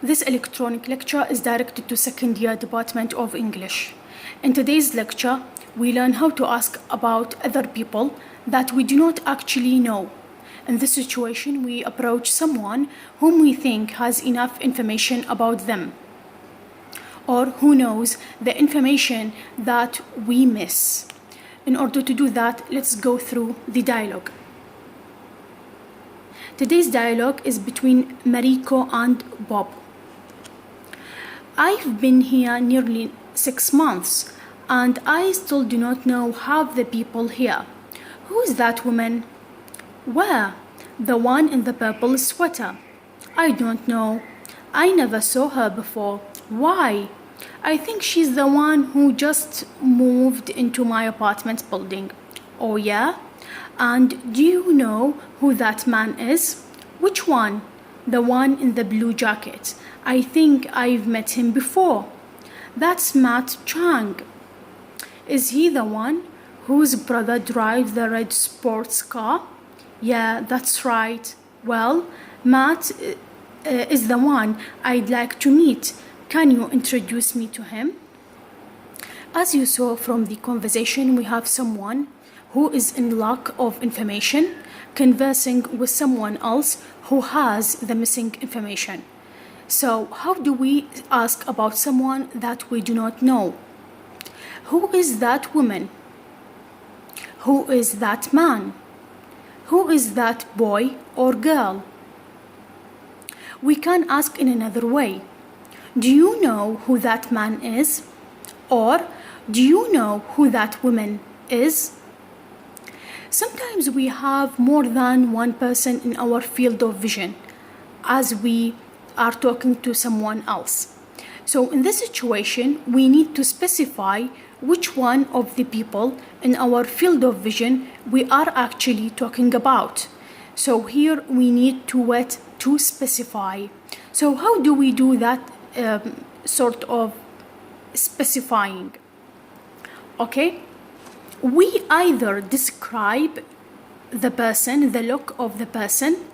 This electronic lecture is directed to second year Department of English. In today's lecture, we learn how to ask about other people that we do not actually know. In this situation, we approach someone whom we think has enough information about them, or who knows the information that we miss. In order to do that, let's go through the dialogue. Today's dialogue is between Mariko and Bob. I've been here nearly 6 months, and I still do not know half the people here. Who is that woman? Where? The one in the purple sweater. I don't know. I never saw her before. Why? I think she's the one who just moved into my apartment building. Oh yeah? And do you know who that man is? Which one? The one in the blue jacket. I think I've met him before. That's Matt Chang. Is he the one whose brother drives the red sports car? Yeah, that's right. Well, Matt is the one I'd like to meet. Can you introduce me to him? As you saw from the conversation, we have someone who is in lack of information conversing with someone else who has the missing information. So how do we ask about someone that we do not know? Who is that woman? Who is that man? Who is that boy or girl? We can ask in another way. Do you know who that man is? Or do you know who that woman is? Sometimes we have more than one person in our field of vision as we are talking to someone else. So in this situation, we need to specify which one of the people in our field of vision we are actually talking about. So here we need to wait to specify. So how do we do that sort of specifying? Okay, we either describe the person, the look of the person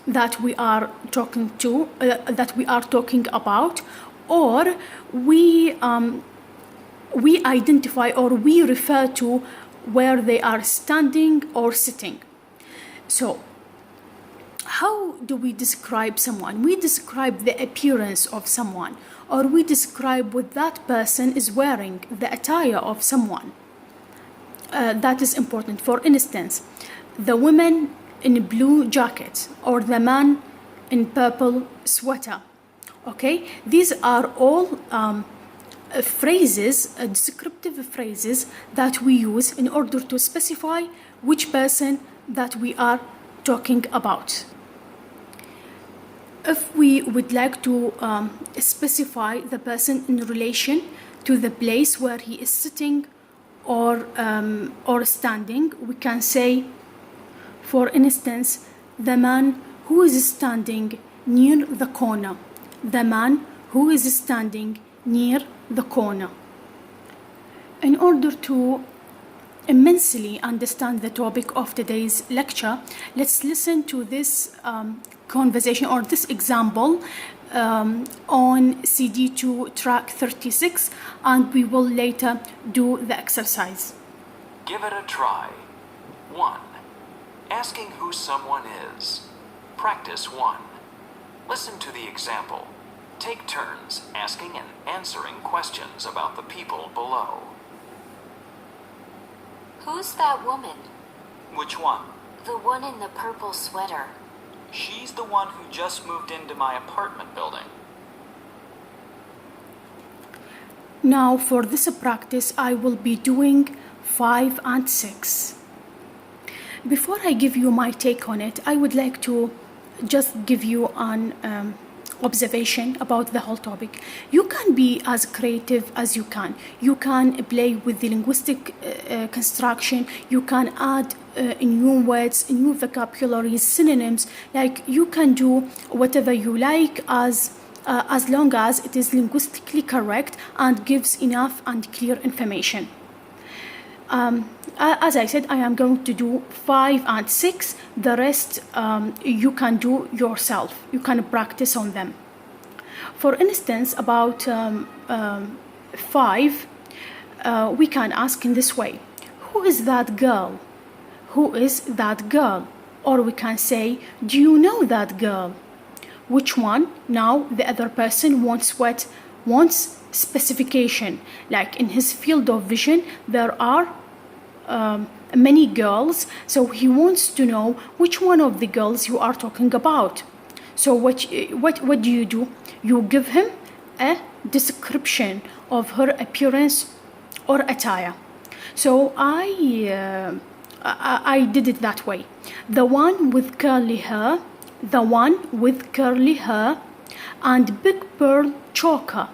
that we are talking to, that we are talking about, or we identify or we refer to where they are standing or sitting. So how do we describe someone? We describe the appearance of someone, or we describe what that person is wearing, the attire of someone. That is important. For instance, the woman in a blue jacket or the man in purple sweater. Okay, these are all phrases, descriptive phrases that we use in order to specify which person that we are talking about. If we would like to specify the person in relation to the place where he is sitting or standing, we can say, for instance, the man who is standing near the corner. The man who is standing near the corner. In order to immensely understand the topic of today's lecture, let's listen to this conversation or this example on CD2 track 36, and we will later do the exercise. Give it a try. 1. Asking who someone is. Practice 1. Listen to the example. Take turns asking and answering questions about the people below. Who's that woman? Which one? The one in the purple sweater. She's the one who just moved into my apartment building. Now for this practice, I will be doing 5 and 6. Before I give you my take on it, I would like to just give you an observation about the whole topic. You can be as creative as you can. You can play with the linguistic construction. You can add new words, new vocabularies, synonyms. Like, you can do whatever you like as long as it is linguistically correct and gives enough and clear information. As I said, I am going to do 5 and 6. The rest you can do yourself. You can practice on them. For instance, about 5, we can ask in this way: who is that girl? Who is that girl? Or we can say, do you know that girl? Which one? Now the other person wants specification. Like in his field of vision, there are many girls, so he wants to know which one of the girls you are talking about. So what do? You give him a description of her appearance or attire. So I did it that way. The one with curly hair, the one with curly hair, and big pearl choker,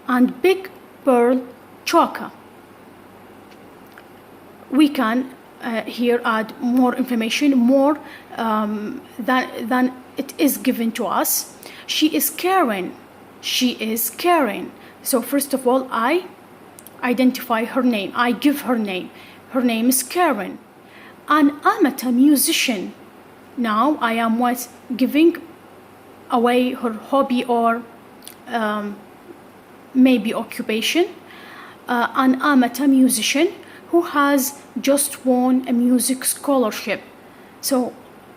and big pearl choker. We can here add more information, more than it is given to us. She is Karen. She is Karen. So first of all, I identify her name. I give her name. Her name is Karen. An amateur musician. Now I am giving away her hobby or maybe occupation. An amateur musician who has just won a music scholarship. So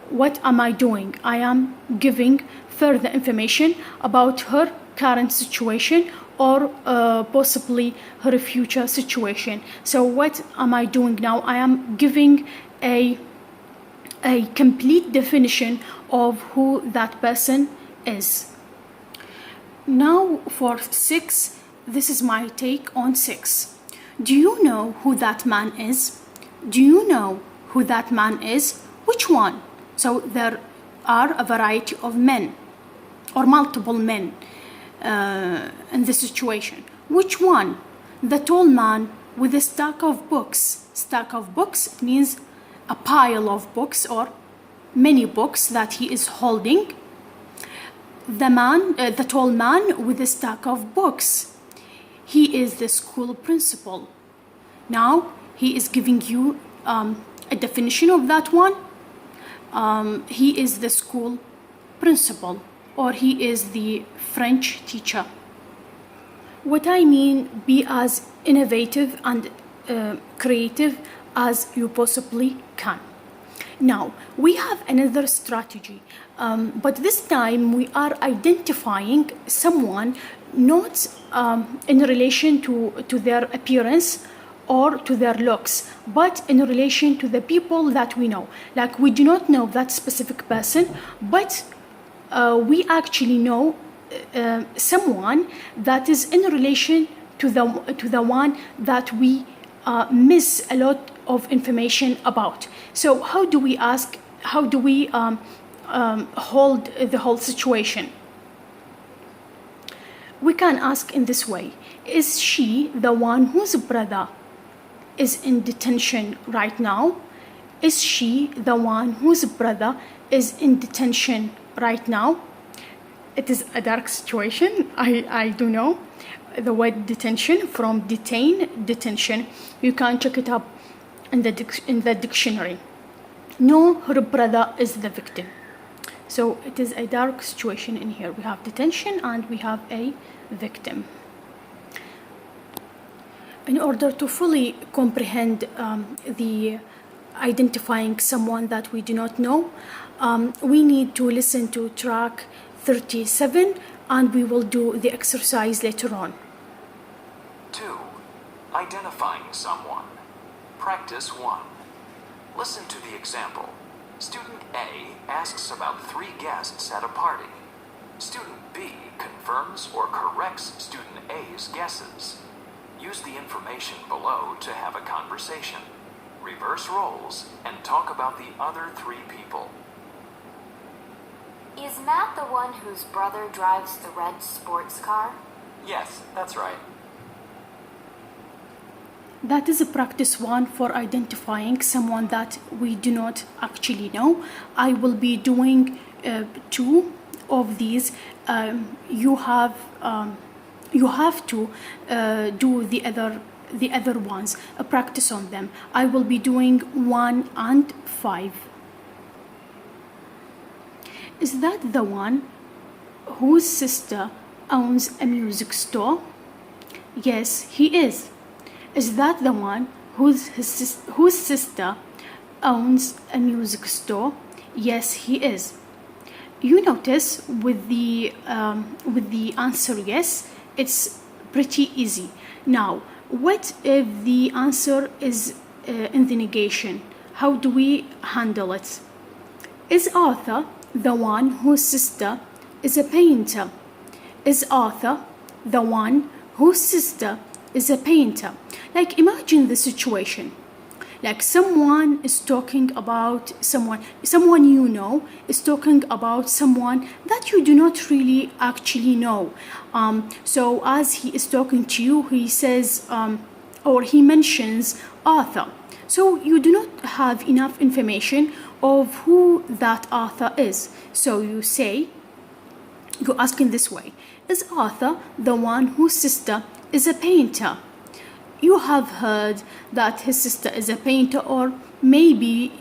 what am I doing? I am giving further information about her current situation or possibly her future situation. So what am I doing now? I am giving a complete definition of who that person is. Now for 6, this is my take on 6. Do you know who that man is? Do you know who that man is? Which one? So there are a variety of men or multiple men in this situation. Which one? The tall man with a stack of books. Stack of books means a pile of books or many books that he is holding. The tall man with a stack of books. He is the school principal. Now he is giving you a definition of that one. He is the school principal, or he is the French teacher. What I mean, be as innovative and creative as you possibly can. Now we have another strategy, but this time we are identifying someone not in relation to their appearance or to their looks, but in relation to the people that we know. Like we do not know that specific person, but we actually know someone that is in relation to the one that we miss a lot of information about. So how do we ask? How do we hold the whole situation? We can ask in this way: is she the one whose brother is in detention right now? Is she the one whose brother is in detention right now? It is a dark situation. I do know the word detention from detain, detention. You can check it up in the dictionary. No, her brother is the victim. So it is a dark situation in here. We have detention and we have a victim. In order to fully comprehend the identifying someone that we do not know, we need to listen to track 37 and we will do the exercise later on. 2. Identifying someone. Practice 1. Listen to the example. Student A asks about 3 guests at a party. Student B confirms or corrects student A's guesses. Use the information below to have a conversation. Reverse roles and talk about the other 3 people. Is Matt the one whose brother drives the red sports car? Yes, that's right. That is a practice 1 for identifying someone that we do not actually know. I will be doing 2 of these. You have to do the other ones, practice on them. I will be doing 1 and 5. Is that the one whose sister owns a music store? Yes, he is. Is that the one whose sister owns a music store? Yes, he is. You notice with the answer yes, it's pretty easy. Now, what if the answer is in the negation? How do we handle it? Is Arthur the one whose sister is a painter? Is Arthur the one whose sister is a painter? Like, imagine the situation. Like, someone is talking about someone you know is talking about someone that you do not really actually know. So as he is talking to you, he says or he mentions Arthur. So you do not have enough information of who that Arthur is. So you ask in this way: is Arthur the one whose sister is a painter? You have heard that his sister is a painter, or maybe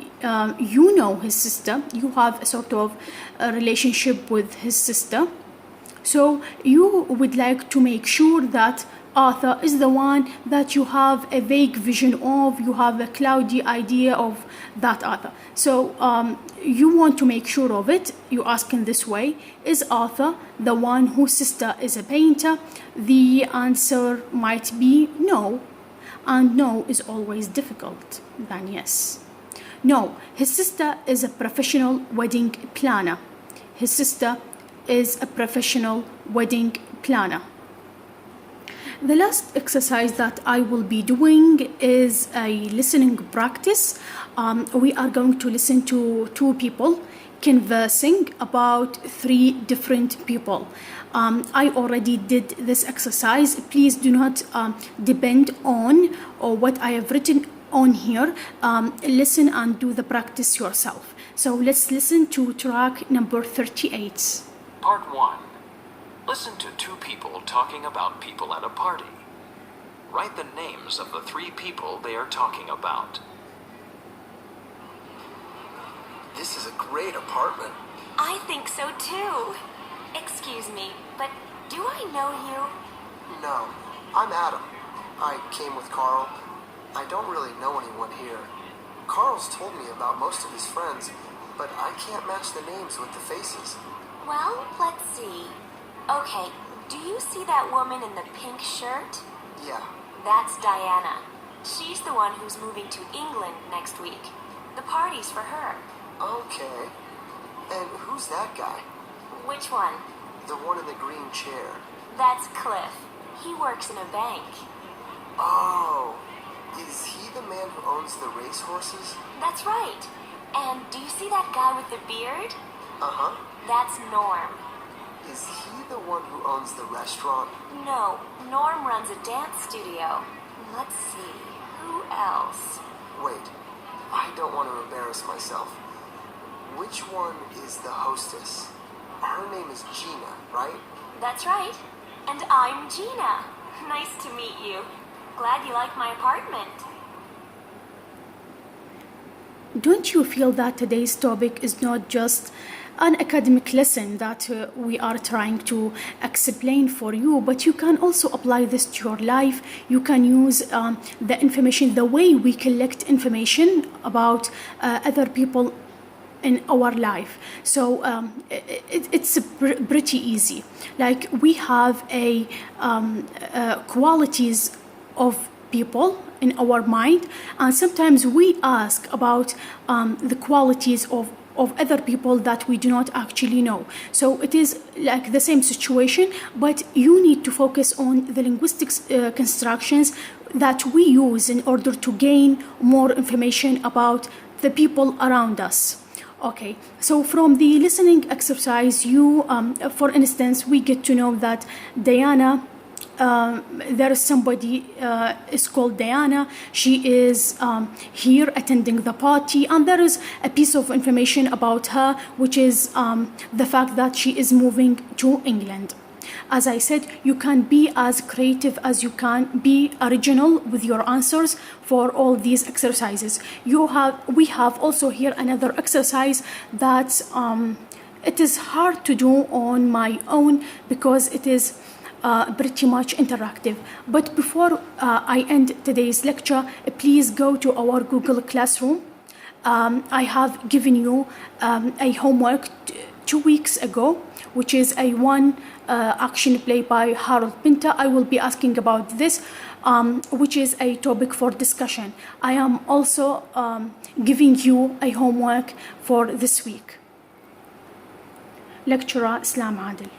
you know his sister. You have a sort of a relationship with his sister. So you would like to make sure that Arthur is the one that you have a vague vision of, you have a cloudy idea of that Arthur. So you want to make sure of it. You ask in this way: is Arthur the one whose sister is a painter? The answer might be no, and no is always difficult than yes. No, his sister is a professional wedding planner. His sister is a professional wedding planner. The last exercise that I will be doing is a listening practice. We are going to listen to two people conversing about three different people. I already did this exercise. Please do not depend on what I have written on here. Listen and do the practice yourself. So let's listen to track number 38. Part 1. Listen to two people talking about people at a party. Write the names of the three people they are talking about. This is a great apartment. I think so too. Excuse me, but do I know you? No, I'm Adam. I came with Carl. I don't really know anyone here. Carl's told me about most of his friends, but I can't match the names with the faces. Well, let's see. Okay, do you see that woman in the pink shirt? Yeah. That's Diana. She's the one who's moving to England next week. The party's for her. Okay. And who's that guy? Which one? The one in the green chair. That's Cliff. He works in a bank. Oh, is he the man who owns the racehorses? That's right. And do you see that guy with the beard? Uh-huh. That's Norm. Is he the one who owns the restaurant? No, Norm runs a dance studio. Let's see, who else? Wait, I don't want to embarrass myself. Which one is the hostess? Her name is Gina, right? That's right. And I'm Gina. Nice to meet you. Glad you like my apartment. Don't you feel that today's topic is not just an academic lesson that we are trying to explain for you, but you can also apply this to your life. You can use the information, the way we collect information about other people in our life. So it's pretty easy. Like, we have qualities of people in our mind, and sometimes we ask about the qualities of other people that we do not actually know. So it is like the same situation, but you need to focus on the linguistic constructions that we use in order to gain more information about the people around us. Okay, so from the listening exercise, for instance, we get to know that Diana, there is somebody is called Diana. She is here attending the party, and there is a piece of information about her, which is the fact that she is moving to England. As I said, you can be as creative as you can, be original with your answers for all these exercises. We have also here another exercise that it is hard to do on my own because it is pretty much interactive. But before I end today's lecture, please go to our Google Classroom. I have given you a homework 2 weeks ago, which is a one action play by Harold Pinter. I will be asking about this, which is a topic for discussion. I am also giving you a homework for this week. Lecturer Islam Adil.